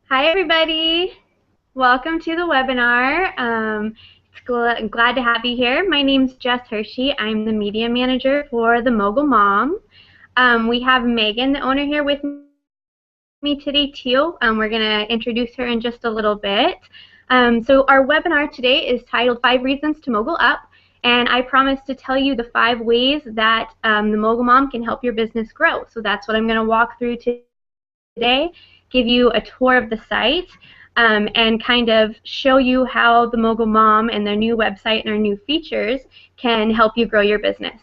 Hi, everybody. Welcome to the webinar. Glad to have you here. My name's Jess Hershey. I'm the media manager for the Mogul Mom. We have Megan, the owner, here with me today, too. We're going to introduce her in just a little bit. So our webinar today is titled 5 Reasons to Mogul Up. And I promise to tell you the 5 ways that the Mogul Mom can help your business grow. So that's what I'm going to walk through today, give you a tour of the site, and kind of show you how the Mogul Mom and their new website and our new features can help you grow your business.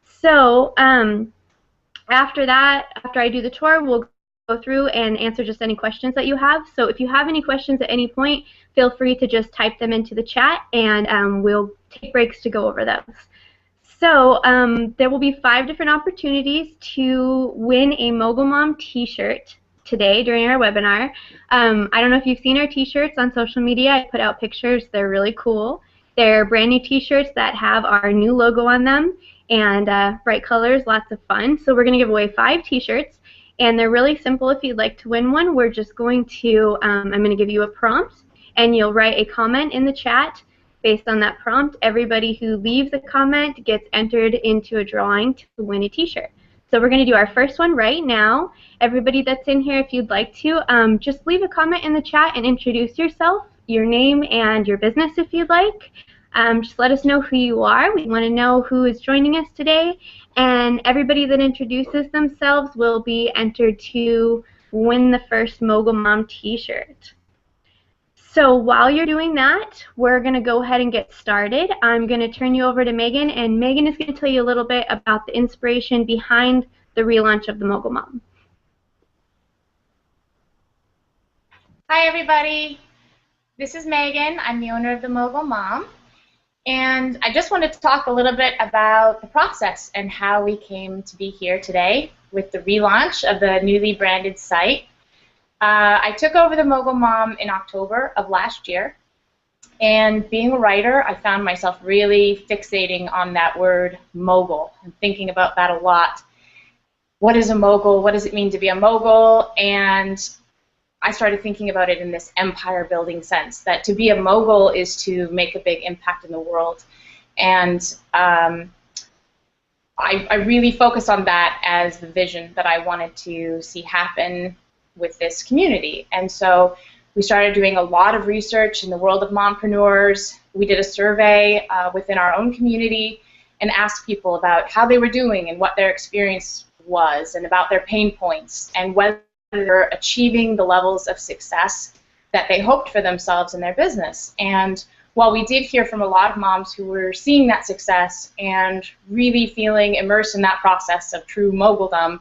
So after I do the tour, we'll go through and answer just any questions that you have. So if you have any questions at any point, feel free to just type them into the chat, and we'll take breaks to go over those. So there will be 5 different opportunities to win a Mogul Mom t-shirt today during our webinar. I don't know if you've seen our t-shirts on social media. I put out pictures. They're really cool. They're brand new t-shirts that have our new logo on them and bright colors, lots of fun. So we're going to give away 5 t-shirts, and they're really simple. If you'd like to win one, we're just going to, I'm going to give you a prompt, and you'll write a comment in the chat. Based on that prompt, everybody who leaves a comment gets entered into a drawing to win a t-shirt. So we're going to do our first one right now. Everybody that's in here, if you'd like to, just leave a comment in the chat and introduce yourself, your name and your business if you'd like. Just let us know who you are. We want to know who is joining us today. And everybody that introduces themselves will be entered to win the first Mogul Mom t-shirt. So while you're doing that, we're going to go ahead and get started. I'm going to turn you over to Megan, and Megan is going to tell you a little bit about the inspiration behind the relaunch of the Mogul Mom. Hi, everybody. This is Megan. I'm the owner of the Mogul Mom. And I just wanted to talk a little bit about the process and how we came to be here today with the relaunch of the newly branded site. I took over the Mogul Mom in October of last year, and being a writer, I found myself really fixating on that word mogul and thinking about that a lot. What is a mogul? What does it mean to be a mogul? And I started thinking about it in this empire-building sense, that to be a mogul is to make a big impact in the world. And I really focused on that as the vision that I wanted to see happen with this community. And so we started doing a lot of research in the world of mompreneurs. We did a survey within our own community and asked people about how they were doing and what their experience was and about their pain points and whether they're achieving the levels of success that they hoped for themselves in their business. And while we did hear from a lot of moms who were seeing that success and really feeling immersed in that process of true moguldom,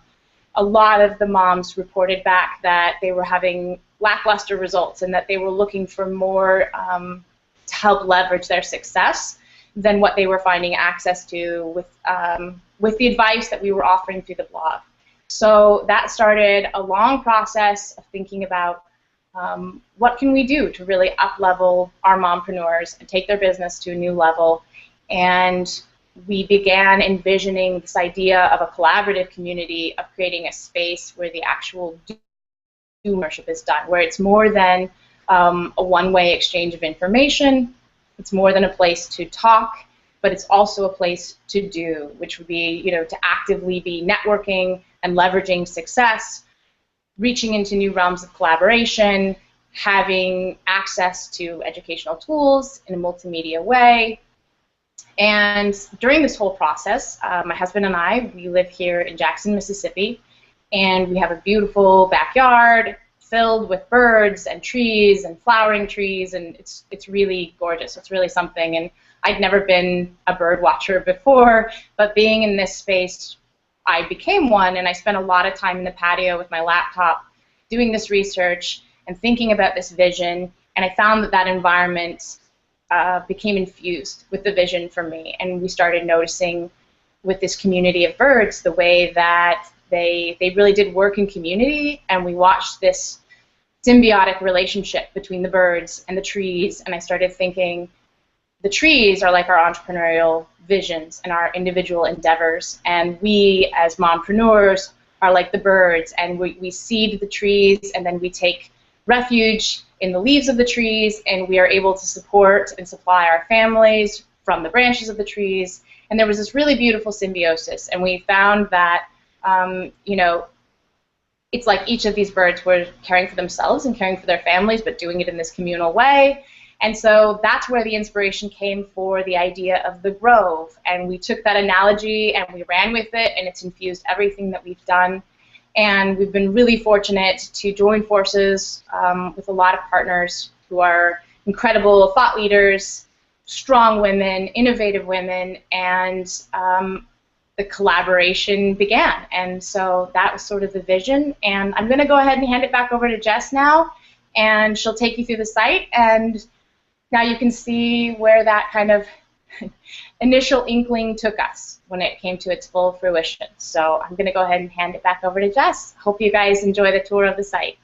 a lot of the moms reported back that they were having lackluster results and that they were looking for more to help leverage their success than what they were finding access to with the advice that we were offering through the blog. So that started a long process of thinking about what can we do to really up-level our mompreneurs and take their business to a new level. And we began envisioning this idea of a collaborative community, of creating a space where the actual doership is done, where it's more than a one-way exchange of information. It's more than a place to talk, but it's also a place to do, which would be, to actively be networking and leveraging success, reaching into new realms of collaboration, having access to educational tools in a multimedia way. And during this whole process, my husband and I, we live here in Jackson, Mississippi, and we have a beautiful backyard filled with birds and trees and flowering trees, and it's really gorgeous. It's really something. And I'd never been a bird watcher before, but being in this space, I became one, and I spent a lot of time in the patio with my laptop doing this research and thinking about this vision, and I found that that environment became infused with the vision for me, and we started noticing with this community of birds the way that they really did work in community, and we watched this symbiotic relationship between the birds and the trees, and I started thinking the trees are like our entrepreneurial visions and our individual endeavors, and we as mompreneurs are like the birds, and we seed the trees, and then we take refuge in the leaves of the trees, and we are able to support and supply our families from the branches of the trees. And there was this really beautiful symbiosis, and we found that, you know, it's like each of these birds were caring for themselves and caring for their families, but doing it in this communal way. And so that's where the inspiration came for the idea of the grove. And we took that analogy and we ran with it, and it's infused everything that we've done. And we've been really fortunate to join forces with a lot of partners who are incredible thought leaders, strong women, innovative women, and the collaboration began. And so that was sort of the vision. And I'm going to go ahead and hand it back over to Jess now, and she'll take you through the site. And now you can see where that kind of initial inkling took us when it came to its full fruition. So I'm going to go ahead and hand it back over to Jess. Hope you guys enjoy the tour of the site.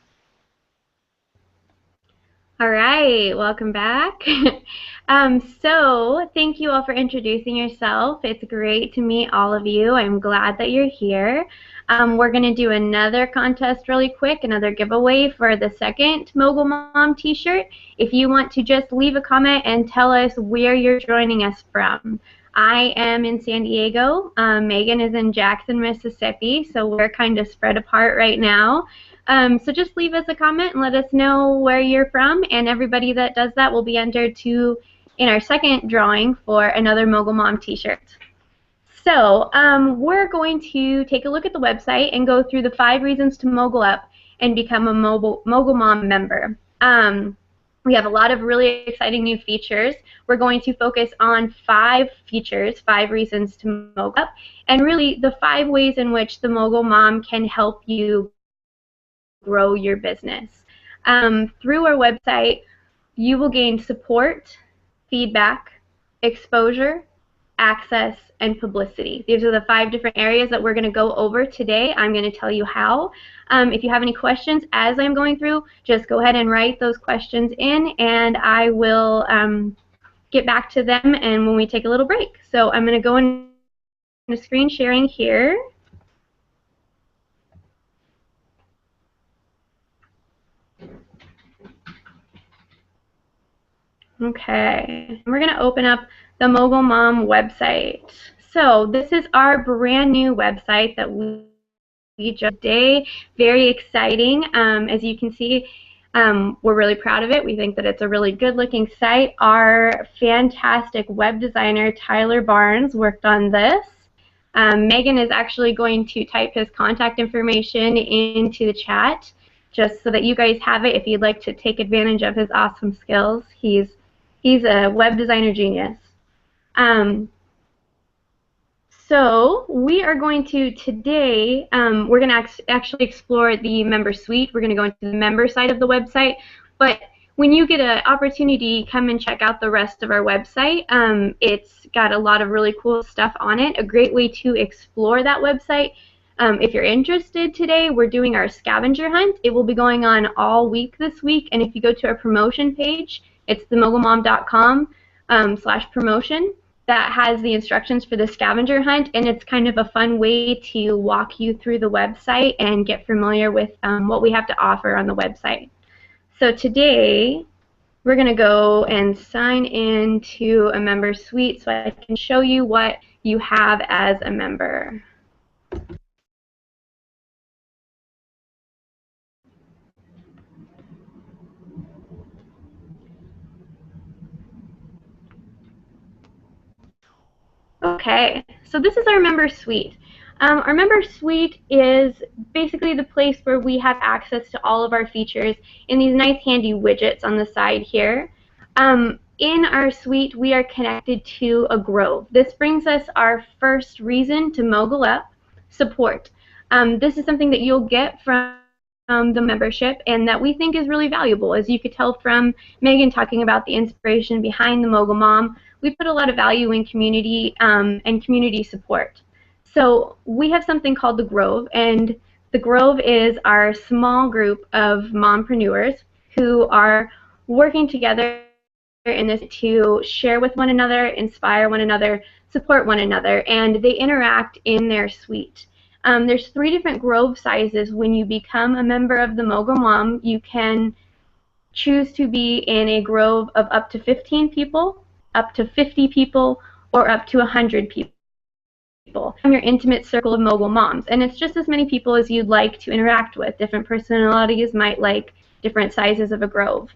All right, welcome back. So thank you all for introducing yourself. It's great to meet all of you. I'm glad that you're here. We're going to do another contest really quick, another giveaway for the second Mogul Mom t-shirt. If you want to just leave a comment and tell us where you're joining us from. I am in San Diego. Megan is in Jackson, Mississippi, so we're kind of spread apart right now. So just leave us a comment and let us know where you're from, and everybody that does that will be entered in our second drawing for another Mogul Mom t-shirt. So we're going to take a look at the website and go through the 5 reasons to Mogul up and become a Mogul Mom member. We have a lot of really exciting new features. We're going to focus on 5 features, 5 reasons to Mogul up, and really the 5 ways in which the Mogul Mom can help you grow your business. Through our website, you will gain support, feedback, exposure, access, and publicity. These are the 5 different areas that we're going to go over today. I'm going to tell you how. If you have any questions as I'm going through, just go ahead and write those questions in, and I will get back to them and when we take a little break. So I'm going to go into screen sharing here. Okay, we're going to open up the Mogul Mom website. So this is our brand new website that we just did. Very exciting. As you can see, we're really proud of it. We think that it's a really good looking site. Our fantastic web designer, Tyler Barnes, worked on this. Megan is actually going to type his contact information into the chat just so that you guys have it if you'd like to take advantage of his awesome skills. He's a web designer genius. So we are going to today, we're going to actually explore the member suite. We're going to go into the member side of the website. But when you get an opportunity, come and check out the rest of our website. It's got a lot of really cool stuff on it. A great way to explore that website. If you're interested today, we're doing our scavenger hunt. It will be going on all week this week. And if you go to our promotion page, it's themogulmom.com/promotion. That has the instructions for the scavenger hunt, and it's kind of a fun way to walk you through the website and get familiar with what we have to offer on the website. So today, we're going to go and sign in to a member suite so I can show you what you have as a member. Okay, so this is our member suite. Our member suite is basically the place where we have access to all of our features in these nice handy widgets on the side here. In our suite, we are connected to a grove. This brings us our first reason to Mogul up, support. This is something that you'll get from the membership and that we think is really valuable. As you could tell from Megan talking about the inspiration behind the Mogul Mom, we put a lot of value in community and community support. So we have something called the Grove, and the Grove is our small group of mompreneurs who are working together in this to share with one another, inspire one another, support one another, and they interact in their suite. There's 3 different Grove sizes. When you become a member of the Mogul Mom, you can choose to be in a grove of up to 15 people, up to 50 people, or up to 100 people. Your intimate circle of mogul moms, and it's just as many people as you'd like to interact with. Different personalities might like different sizes of a grove.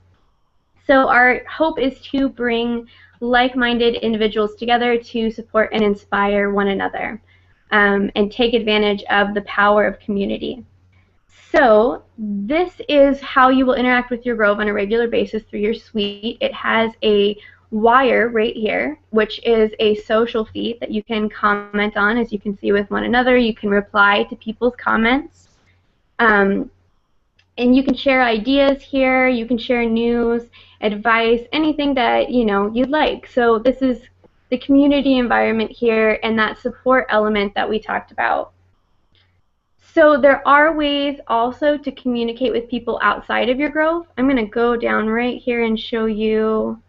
So our hope is to bring like-minded individuals together to support and inspire one another, and take advantage of the power of community. So this is how you will interact with your grove on a regular basis through your suite. It has a wire right here, which is a social feed that you can comment on, as you can see, with one another. You can reply to people's comments. And you can share ideas here. You can share news, advice, anything that you'd like. So this is the community environment here and that support element that we talked about. So there are ways also to communicate with people outside of your grove. I'm going to go down right here and show you.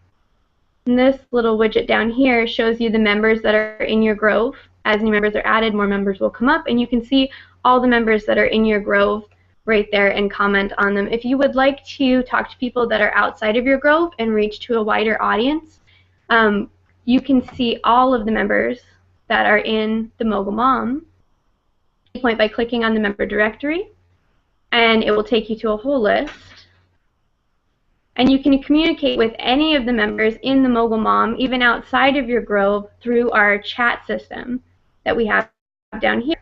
This little widget down here shows you the members that are in your grove. As new members are added, more members will come up, and you can see all the members that are in your grove right there and comment on them. If you would like to talk to people that are outside of your grove and reach to a wider audience, you can see all of the members that are in the Mogul Mom point by clicking on the member directory, and it will take you to a whole list. And you can communicate with any of the members in the Mogul Mom, even outside of your grove, through our chat system that we have down here.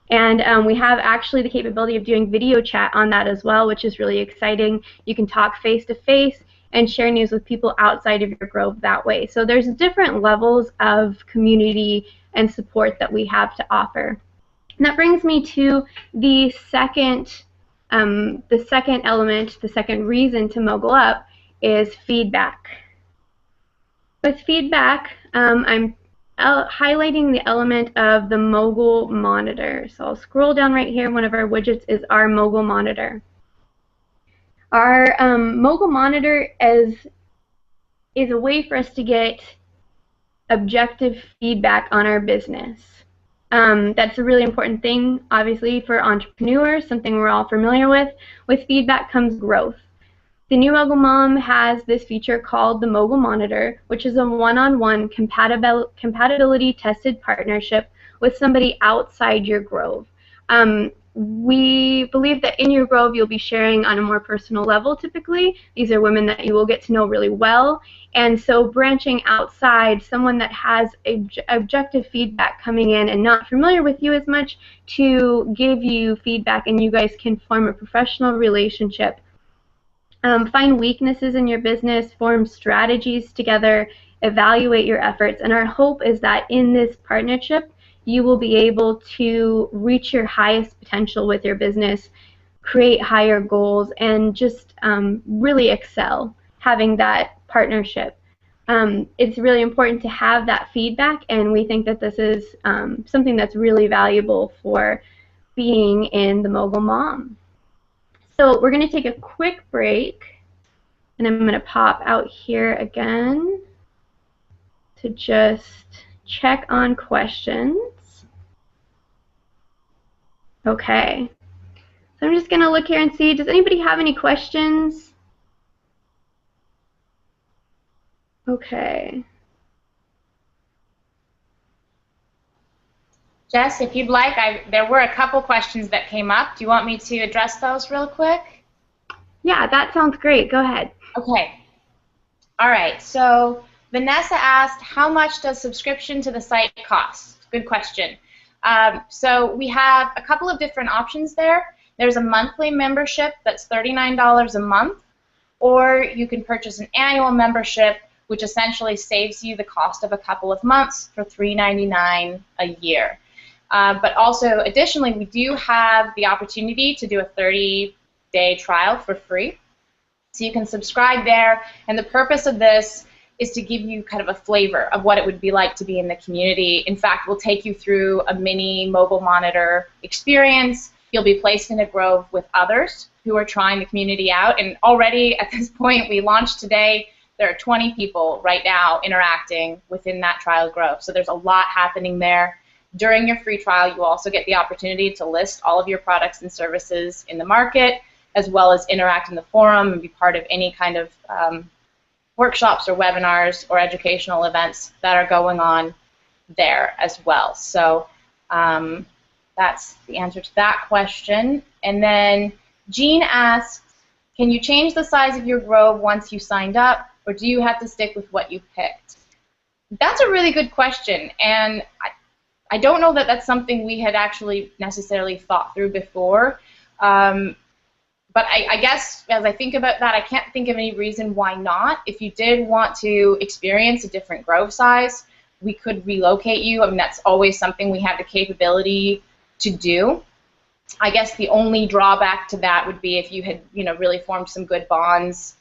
And we have actually the capability of doing video chat on that as well, which is really exciting. You can talk face-to-face and share news with people outside of your grove that way. So there's different levels of community and support that we have to offer. And that brings me to the second element, the second reason to Mogul Up is feedback. With feedback, I'm highlighting the element of the Mogul Monitor. So I'll scroll down right here. One of our widgets is our Mogul Monitor. Our Mogul Monitor is a way for us to get objective feedback on our business. That's a really important thing, obviously, for entrepreneurs, something we're all familiar with. With feedback comes growth. The new Mogul Mom has this feature called the Mogul Monitor, which is a one-on-one compatibility tested partnership with somebody outside your grove. We believe that in your grove you'll be sharing on a more personal level typically. These are women that you will get to know really well. And so branching outside, someone that has objective feedback coming in and not familiar with you as much to give you feedback, and you guys can form a professional relationship. Find weaknesses in your business, form strategies together, evaluate your efforts, and our hope is that in this partnership you will be able to reach your highest potential with your business, create higher goals, and just really excel having that partnership. It's really important to have that feedback, and we think that this is something that's really valuable for being in the Mogul Mom. So we're going to take a quick break, and I'm going to pop out here again to just check on questions. Okay, so I'm just going to look here and see, does anybody have any questions? Okay. Jess, if you'd like, there were a couple questions that came up. Do you want me to address those real quick? Yeah, that sounds great. Go ahead. Okay. All right. So Vanessa asked, how much does subscription to the site cost? Good question. So we have a couple of different options there. There's a monthly membership that's $39 a month, or you can purchase an annual membership, which essentially saves you the cost of a couple of months for $3.99 a year. But also, additionally, we do have the opportunity to do a 30-day trial for free. So you can subscribe there, and the purpose of this is to give you kind of a flavor of what it would be like to be in the community. In fact, we'll take you through a mini Mogul Monitor experience. You'll be placed in a grove with others who are trying the community out, and already at this point, we launched today, there are 20 people right now interacting within that trial grove. So there's a lot happening there. During your free trial, you also get the opportunity to list all of your products and services in the market. as well as interact in the forum and be part of any kind of workshops or webinars or educational events that are going on there as well. So that's the answer to that question. And then Jean asks, can you change the size of your grove once you signed up, or do you have to stick with what you picked? That's a really good question, and I don't know that that's something we had actually necessarily thought through before. But I guess as I think about that, I can't think of any reason why not. If you did want to experience a different grove size, we could relocate you. I mean, that's always something we have the capability to do. I guess the only drawback to that would be if you had, really formed some good bonds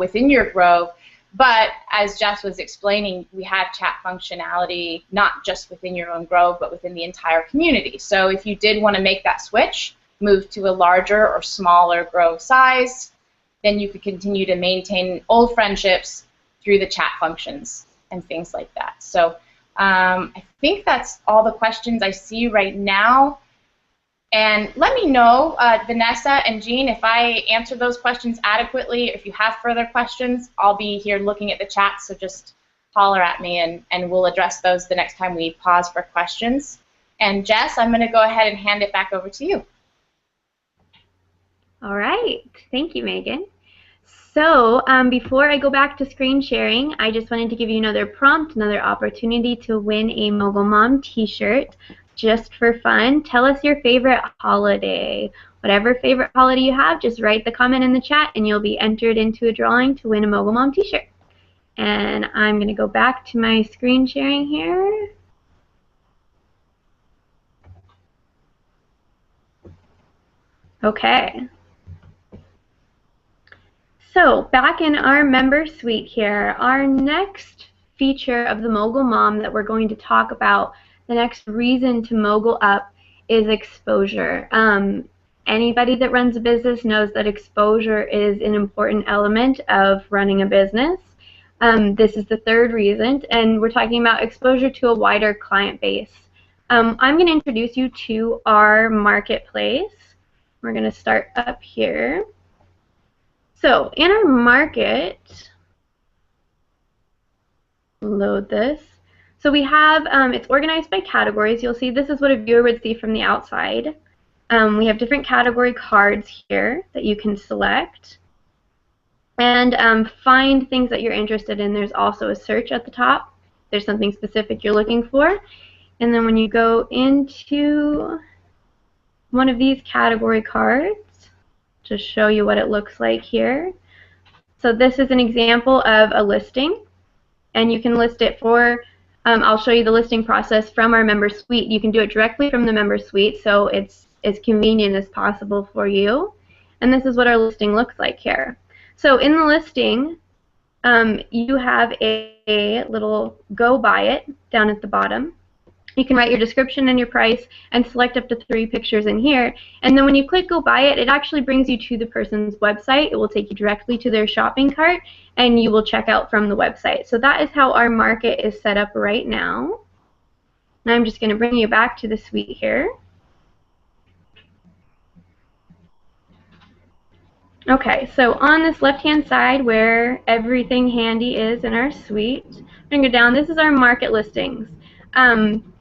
within your grove. But as Jess was explaining, we have chat functionality not just within your own grove, but within the entire community. So if you did want to make that switch, move to a larger or smaller grove size, then you could continue to maintain old friendships through the chat functions and things like that. So I think that's all the questions I see right now. And let me know, Vanessa and Jean, if I answer those questions adequately. If you have further questions, I'll be here looking at the chat, so just holler at me and we'll address those the next time we pause for questions. And Jess, I'm going to go ahead and hand it back over to you. All right, thank you, Megan. So before I go back to screen sharing, I just wanted to give you another prompt, another opportunity to win a Mogul Mom t-shirt just for fun. Tell us your favorite holiday. Whatever favorite holiday you have, just write the comment in the chat and you'll be entered into a drawing to win a Mogul Mom t-shirt. And I'm going to go back to my screen sharing here. Okay. So back in our member suite here, our next feature of the Mogul Mom that we're going to talk about, the next reason to Mogul up, is exposure. Anybody that runs a business knows that exposure is an important element of running a business. This is the third reason, and we're talking about exposure to a wider client base. I'm going to introduce you to our marketplace. We're going to start up here. So in our market, load this. So we have, it's organized by categories. You'll see this is what a viewer would see from the outside. We have different category cards here that you can select and find things that you're interested in. There's also a search at the top. There's something specific you're looking for. And then when you go into one of these category cards, to show you what it looks like here. So this is an example of a listing, and you can list it for, I'll show you the listing process from our member suite. You can do it directly from the member suite, so it's as convenient as possible for you. And this is what our listing looks like here. So in the listing, you have a little go buy it down at the bottom. You can write your description and your price and select up to 3 pictures in here. And then when you click go buy it, it actually brings you to the person's website. It will take you directly to their shopping cart and you will check out from the website. So that is how our market is set up right now. And I'm just going to bring you back to the suite here. Okay, so on this left-hand side where everything handy is in our suite, I'm going to go down. This is our market listings.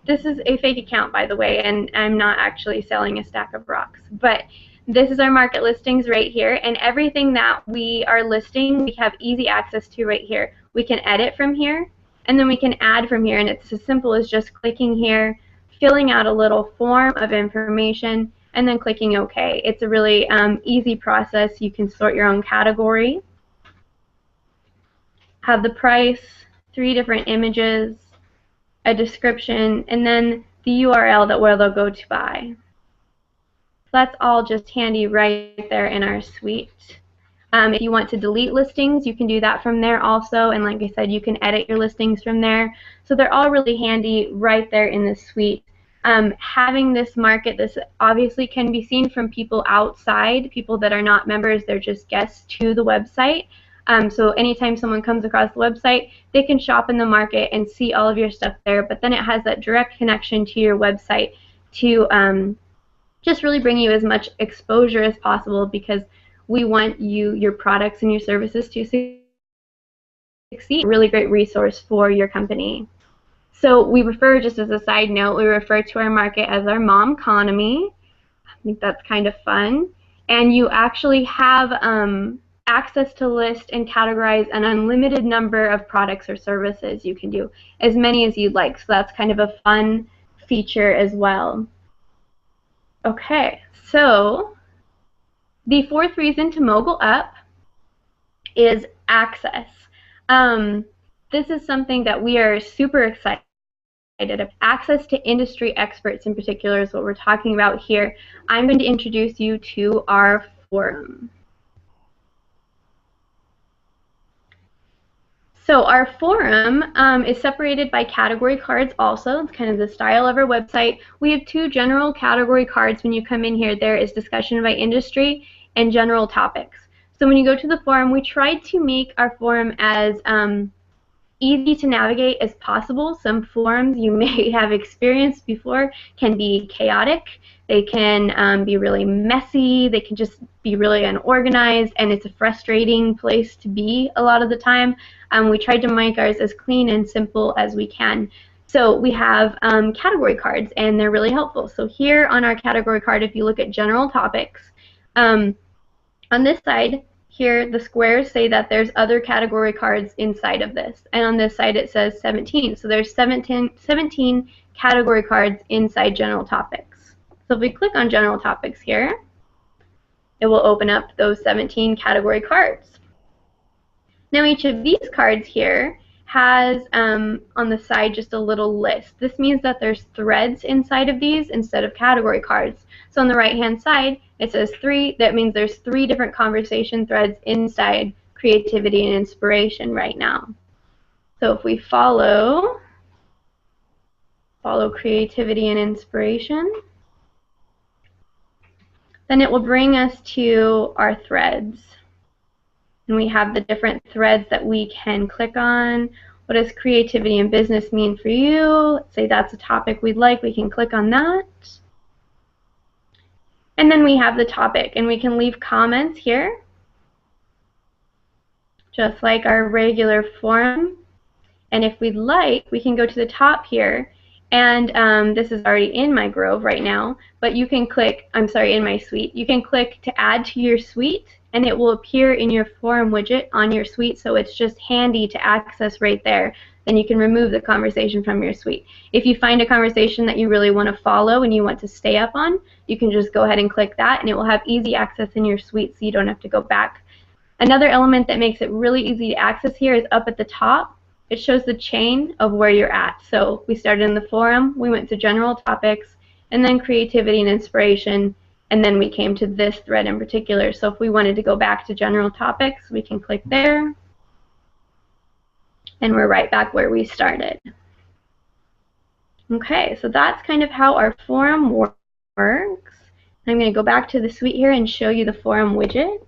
This is a fake account, by the way, and I'm not actually selling a stack of rocks. But this is our market listings right here, and everything that we are listing, we have easy access to right here. We can edit from here, and then we can add from here, and it's as simple as just clicking here, filling out a little form of information, and then clicking OK. It's a really easy process. You can sort your own category, have the price, 3 different images, a description, and then the URL that where they'll go to buy. So that's all just handy right there in our suite. If you want to delete listings, you can do that from there also, and like I said, you can edit your listings from there. So they're all really handy right there in the suite. Having this market, this obviously can be seen from people outside, people that are not members, they're just guests to the website. So anytime someone comes across the website, they can shop in the market and see all of your stuff there, but then it has that direct connection to your website to just really bring you as much exposure as possible, because we want your products and your services to succeed. Really great resource for your company. So we refer, just as a side note, we refer to our market as our mom economy. I think that's kind of fun. And you actually have access to list and categorize an unlimited number of products or services. You can do as many as you'd like. So that's kind of a fun feature as well. Okay, so the fourth reason to mogul up is access. This is something that we are super excited about. Access to industry experts in particular is what we're talking about here. I'm going to introduce you to our forum. So our forum is separated by category cards also. It's kind of the style of our website. We have two general category cards when you come in here. There is discussion by industry and general topics. So when you go to the forum, we tried to make our forum as easy to navigate as possible. Some forums you may have experienced before can be chaotic. They can be really messy. They can just be really unorganized, and it's a frustrating place to be a lot of the time. We tried to make ours as clean and simple as we can. So we have category cards, and they're really helpful. So here on our category card, if you look at general topics, on this side, here, the squares say that there's other category cards inside of this. And on this side, it says 17. So there's 17 category cards inside general topics. So if we click on general topics here, it will open up those 17 category cards. Now each of these cards here has on the side just a little list. This means that there's threads inside of these instead of category cards. So on the right hand side it says 3. That means there's 3 different conversation threads inside creativity and inspiration right now. So if we follow creativity and inspiration, then it will bring us to our threads. And we have the different threads that we can click on. What does creativity and business mean for you? Let's say that's a topic we'd like. We can click on that. And then we have the topic, and we can leave comments here, just like our regular forum. And if we'd like, we can go to the top here, and this is already in my Grove right now, but you can click, I'm sorry, in my suite. You can click to add to your suite, and it will appear in your forum widget on your suite, so it's just handy to access right there. Then you can remove the conversation from your suite. If you find a conversation that you really want to follow and you want to stay up on, you can just go ahead and click that, and it will have easy access in your suite, so you don't have to go back. Another element that makes it really easy to access here is up at the top. It shows the chain of where you're at. So we started in the forum, we went to general topics, and then creativity and inspiration, and then we came to this thread in particular. So if we wanted to go back to general topics, we can click there, and we're right back where we started. Okay, so that's kind of how our forum works. I'm going to go back to the suite here and show you the forum widget.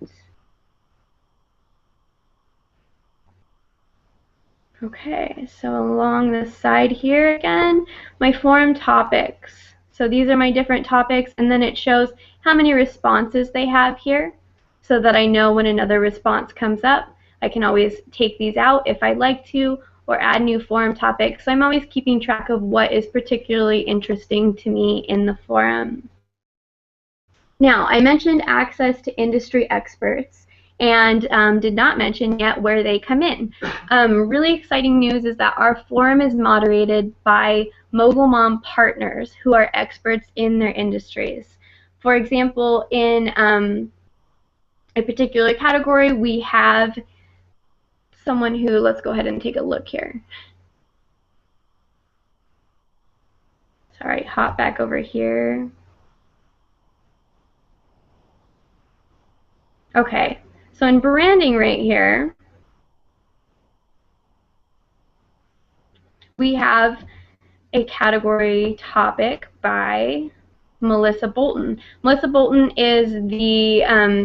Okay, so along the side here again, my forum topics. So these are my different topics, and then it shows how many responses they have here, so that I know when another response comes up. I can always take these out if I'd like to, or add new forum topics. So I'm always keeping track of what is particularly interesting to me in the forum. Now, I mentioned access to industry experts, and did not mention yet where they come in. Really exciting news is that our forum is moderated by Mogul Mom partners who are experts in their industries. For example, in a particular category, we have someone who, let's go ahead and take a look here. Sorry, hop back over here. Okay, so in branding right here, we have a category topic by Melissa Bolton. Melissa Bolton is the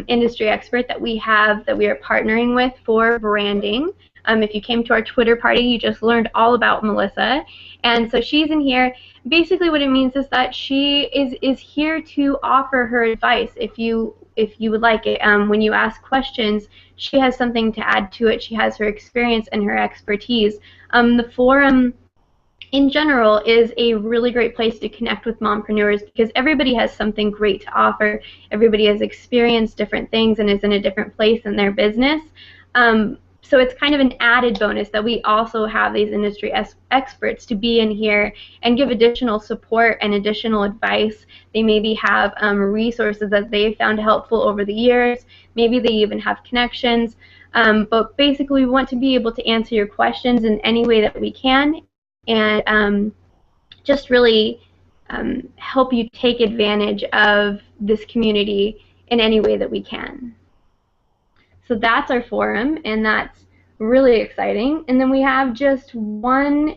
industry expert that we are partnering with for branding. If you came to our Twitter party, you just learned all about Melissa. And so she's in here. Basically what it means is that she is here to offer her advice if you would like it. When you ask questions, she has something to add to it. She has her experience and her expertise. The forum in general is a really great place to connect with mompreneurs because everybody has something great to offer. Everybody has experienced different things and is in a different place in their business. So it's kind of an added bonus that we also have these industry experts to be in here and give additional support and additional advice. They maybe have resources that they've found helpful over the years. Maybe they even have connections. But basically we want to be able to answer your questions in any way that we can and just really help you take advantage of this community in any way that we can. So that's our forum, and that's really exciting. And then we have just one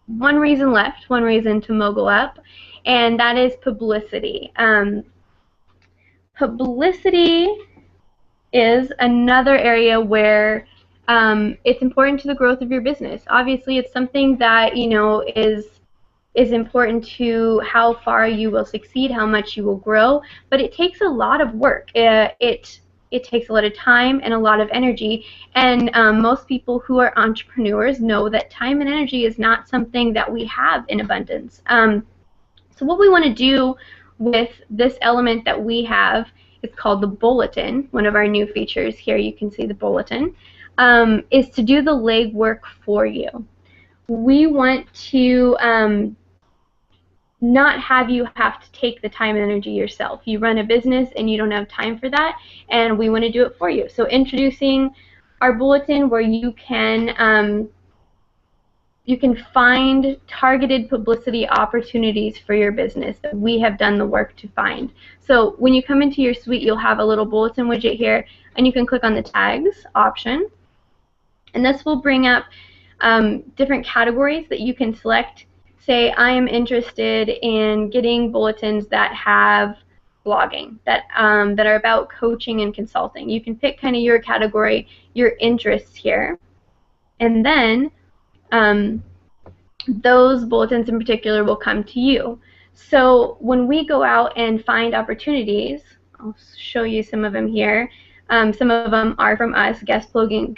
reason left, one reason to mogul up, and that is publicity. Publicity is another area where it's important to the growth of your business. Obviously, it's something that is important to how far you will succeed, how much you will grow, but it takes a lot of work. It takes a lot of time and a lot of energy, and most people who are entrepreneurs know that time and energy is not something that we have in abundance. So what we want to do with this element that we have, it's called the bulletin, one of our new features here, you can see the bulletin, is to do the legwork for you. We want to not have you have to take the time and energy yourself. You run a business and you don't have time for that, and we want to do it for you. So introducing our bulletin where you can find targeted publicity opportunities for your business that we have done the work to find. So when you come into your suite, you'll have a little bulletin widget here, and you can click on the tags option, and this will bring up different categories that you can select. Say, I am interested in getting bulletins that have blogging, that are about coaching and consulting. You can pick kind of your category, your interests here, and then those bulletins in particular will come to you. So when we go out and find opportunities, I'll show you some of them here. Some of them are from us, guest posting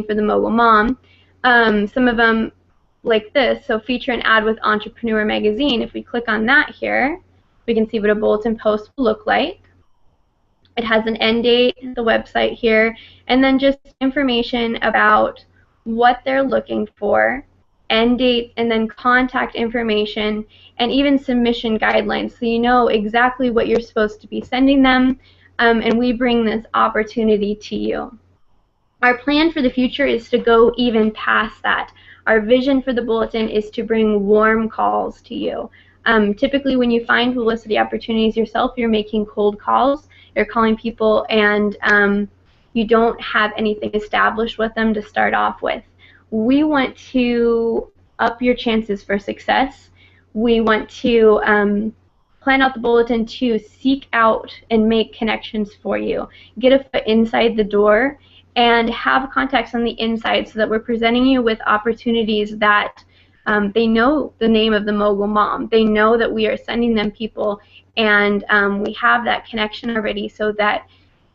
for the Mogul Mom. Some of them like this, so feature an ad with Entrepreneur Magazine. If we click on that here, we can see what a bulletin post will look like. It has an end date, the website here, and then just information about what they're looking for, end date, and then contact information, and even submission guidelines, so you know exactly what you're supposed to be sending them, and we bring this opportunity to you. Our plan for the future is to go even past that. Our vision for the bulletin is to bring warm calls to you. Typically when you find publicity opportunities yourself, you're making cold calls, you're calling people, and you don't have anything established with them to start off with. We want to up your chances for success. We want to plan out the bulletin to seek out and make connections for you. Get a foot inside the door and have contacts on the inside so that we're presenting you with opportunities that they know the name of the Mogul Mom. They know that we are sending them people, and we have that connection already so that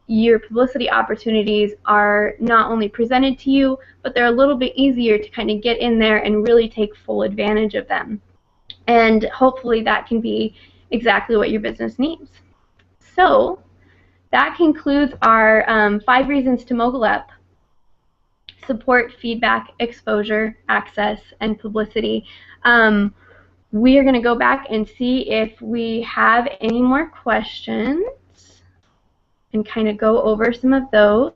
your publicity opportunities are not only presented to you, but they're a little bit easier to kind of get in there and really take full advantage of them. And hopefully that can be exactly what your business needs. So that concludes our 5 reasons to mogul up: support, feedback, exposure, access, and publicity. We are going to go back and see if we have any more questions and kind of go over some of those.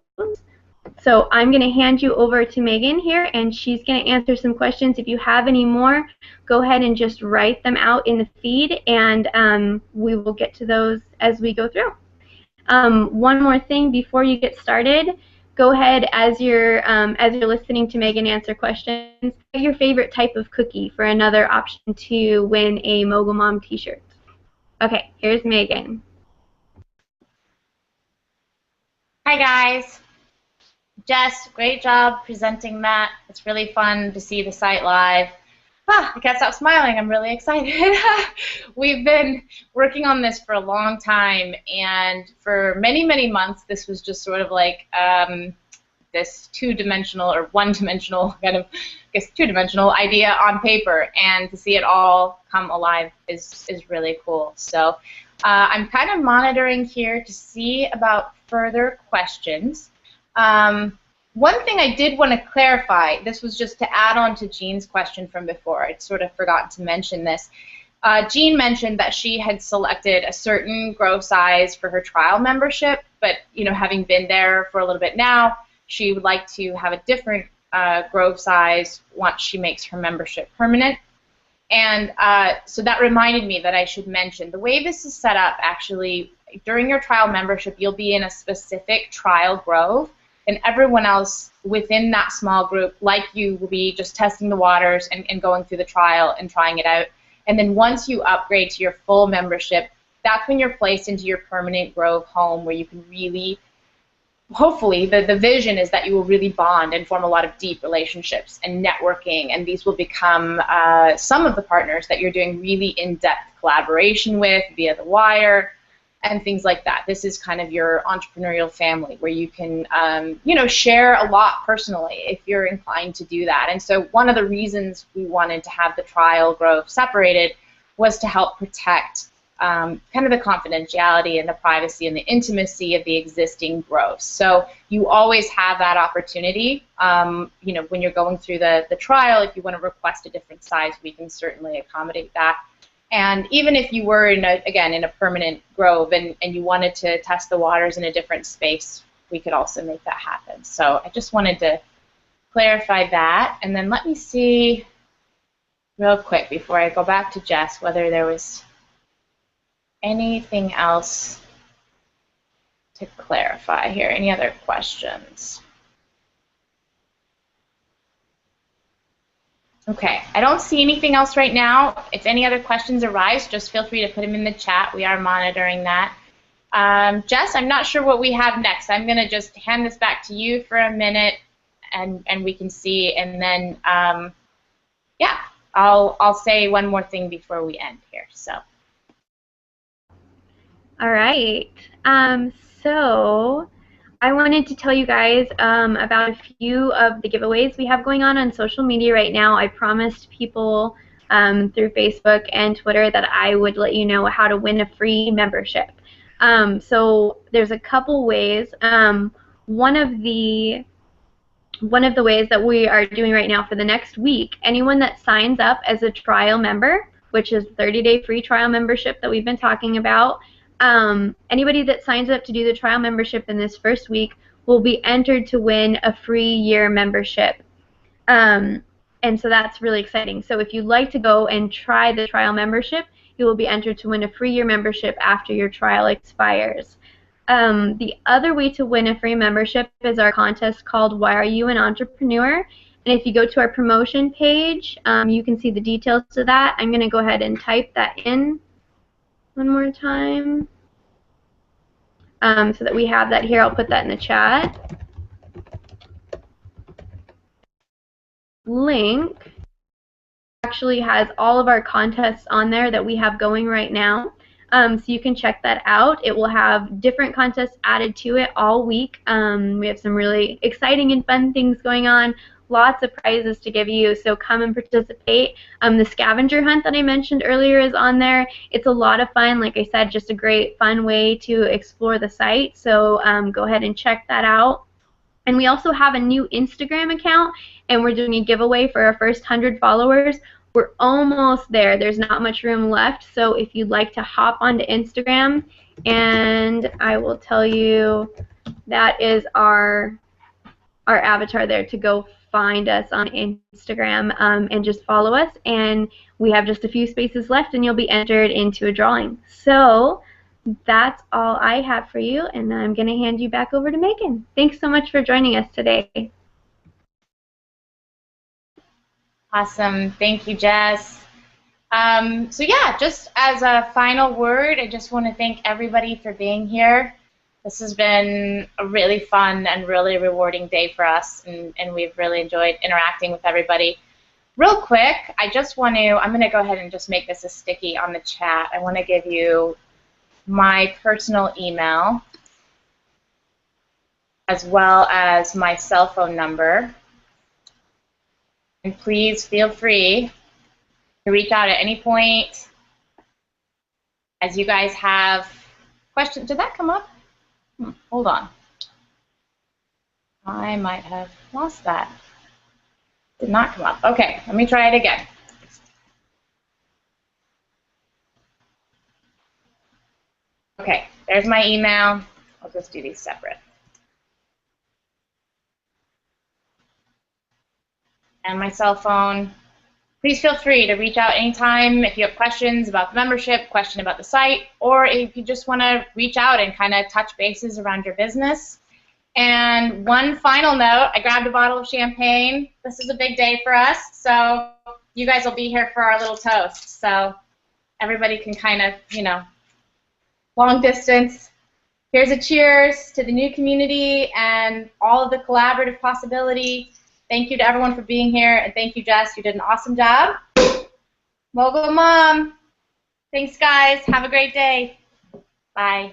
So I'm going to hand you over to Megan here, and she's going to answer some questions. If you have any more, go ahead and just write them out in the feed, and we will get to those as we go through. One more thing before you get started, go ahead as you're listening to Megan answer questions, get your favorite type of cookie for another option to win a Mogul Mom t-shirt. Okay, here's Megan. Hi guys. Jess, great job presenting that. It's really fun to see the site live. I can't stop smiling. I'm really excited. We've been working on this for a long time, and for many, many months, this was just sort of like this two-dimensional or one-dimensional kind of, I guess, two-dimensional idea on paper, and to see it all come alive is really cool. So I'm kind of monitoring here to see about further questions. One thing I did want to clarify, this was just to add on to Jean's question from before. I'd sort of forgotten to mention this. Jean mentioned that she had selected a certain grow size for her trial membership, but having been there for a little bit now, she would like to have a different grow size once she makes her membership permanent. And so that reminded me that I should mention the way this is set up. Actually, during your trial membership, you'll be in a specific trial grove, and everyone else within that small group, like you, will be just testing the waters and going through the trial and trying it out. And then once you upgrade to your full membership, that's when you're placed into your permanent grove home, where you can really, hopefully, the vision is that you will really bond and form a lot of deep relationships and networking, and these will become some of the partners that you're doing really in-depth collaboration with via the wire and things like that. This is kind of your entrepreneurial family where you can, share a lot personally if you're inclined to do that. And so one of the reasons we wanted to have the trial grove separated was to help protect kind of the confidentiality and the privacy and the intimacy of the existing groves. So you always have that opportunity, when you're going through the trial. If you want to request a different size, we can certainly accommodate that. And even if you were, in a permanent grove and you wanted to test the waters in a different space, we could also make that happen. So I just wanted to clarify that. And then let me see real quick before I go back to Jess whether there was anything else to clarify here. Any other questions? Okay, I don't see anything else right now. If any other questions arise, just feel free to put them in the chat. We are monitoring that. Jess, I'm not sure what we have next. I'm going to just hand this back to you for a minute, and we can see. And then, yeah, I'll say one more thing before we end here. So. All right. So I wanted to tell you guys about a few of the giveaways we have going on social media right now. I promised people through Facebook and Twitter that I would let you know how to win a free membership. So there's a couple ways. One of the ways that we are doing right now for the next week, anyone that signs up as a trial member, which is 30-day free trial membership that we've been talking about, anybody that signs up to do the trial membership in this first week will be entered to win a free year membership. And so that's really exciting. So if you'd like to go and try the trial membership, you will be entered to win a free year membership after your trial expires. The other way to win a free membership is our contest called Why Are You an Entrepreneur? And if you go to our promotion page, you can see the details of that. I'm going to go ahead and type that in one more time so that we have that here. I'll put that in the chat. Link actually has all of our contests on there that we have going right now. So you can check that out. It will have different contests added to it all week. We have some really exciting and fun things going on. Lots of prizes to give you, so come and participate. The scavenger hunt that I mentioned earlier is on there. It's a lot of fun. Like I said, just a great fun way to explore the site. So go ahead and check that out. And we also have a new Instagram account, and we're doing a giveaway for our first 100 followers. We're almost there. There's not much room left, so if you'd like to hop onto Instagram, and I will tell you that is our avatar there to go find us on Instagram and just follow us, and we have just a few spaces left and you'll be entered into a drawing. So that's all I have for you, and I'm going to hand you back over to Megan. Thanks so much for joining us today. Awesome. Thank you, Jess. So yeah, just as a final word, I just want to thank everybody for being here. This has been a really fun and really rewarding day for us, and we've really enjoyed interacting with everybody. Real quick, I'm going to go ahead and just make this a sticky on the chat. I want to give you my personal email as well as my cell phone number. And please feel free to reach out at any point as you guys have questions. Did that come up? Hold on. I might have lost that. Did not come up. Okay, let me try it again. Okay, there's my email. I'll just do these separate. And my cell phone. Please feel free to reach out anytime if you have questions about the membership, question about the site, or if you just want to reach out and kind of touch bases around your business. And one final note, I grabbed a bottle of champagne. This is a big day for us, so you guys will be here for our little toast. So everybody can kind of, you know, long distance. Here's a cheers to the new community and all of the collaborative possibility. Thank you to everyone for being here, and thank you, Jess. You did an awesome job. Mogul Mom. Thanks, guys. Have a great day. Bye.